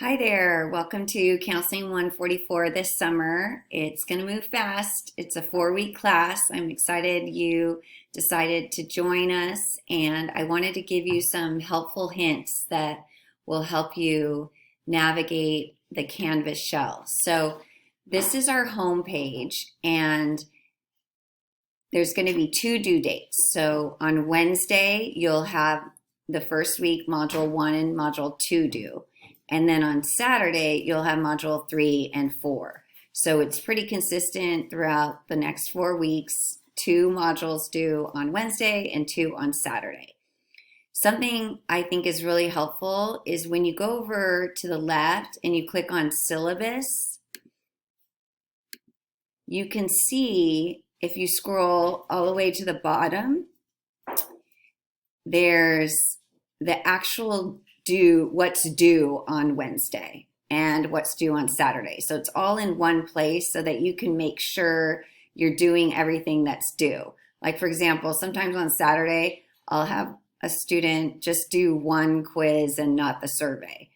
Hi there. Welcome to Counseling 144 this summer. It's going to move fast. It's a 4-week class. I'm excited you decided to join us, and I wanted to give you some helpful hints that will help you navigate the Canvas shell. So this is our home page, and there's going to be 2 due dates. So on Wednesday, you'll have the first week Module 1 and Module 2 due. And then on Saturday, you'll have Module 3 and 4. So it's pretty consistent throughout the next 4 weeks. 2 modules due on Wednesday and 2 on Saturday. Something I think is really helpful is when you go over to the left and you click on Syllabus, you can see if you scroll all the way to the bottom, there's the actual what's due on Wednesday and what's due on Saturday. So it's all in one place so that you can make sure you're doing everything that's due. Like for example, sometimes on Saturday, I'll have a student just do 1 quiz and not the survey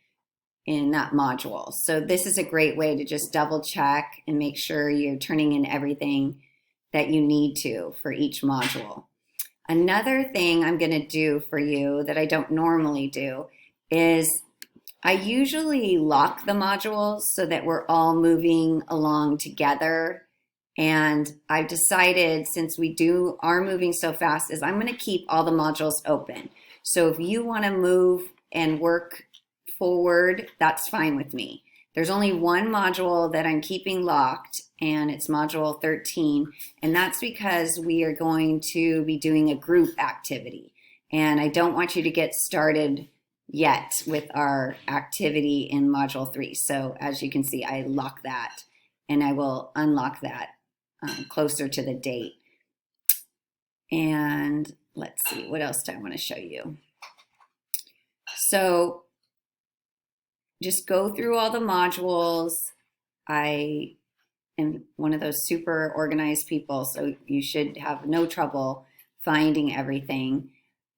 in that module. So this is a great way to just double check and make sure you're turning in everything that you need to for each module. Another thing I'm going to do for you that I don't normally do is I usually lock the modules so that we're all moving along together. And I've decided, since we are moving so fast, is I'm going to keep all the modules open. So if you want to move and work forward, that's fine with me. There's only one module that I'm keeping locked, and it's Module 13. And that's because we are going to be doing a group activity. And I don't want you to get started yet with our activity in Module 3. So as you can see, I lock that, and I will unlock that closer to the date. And let's see, what else do I want to show you? So just go through all the modules. I am one of those super organized people, so you should have no trouble finding everything.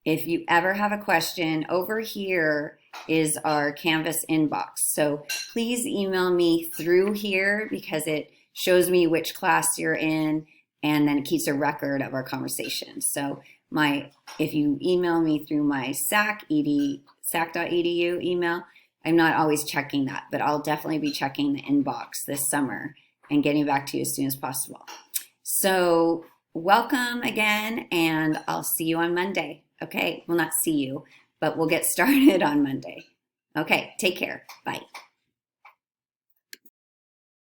If you ever have a question, over here is our Canvas inbox. So please email me through here because it shows me which class you're in, and then it keeps a record of our conversation. So if you email me through my sac.edu email, I'm not always checking that, but I'll definitely be checking the inbox this summer and getting back to you as soon as possible. So welcome again, and I'll see you on Monday. Okay, well, not see you, but we'll get started on Monday. Okay, take care. Bye.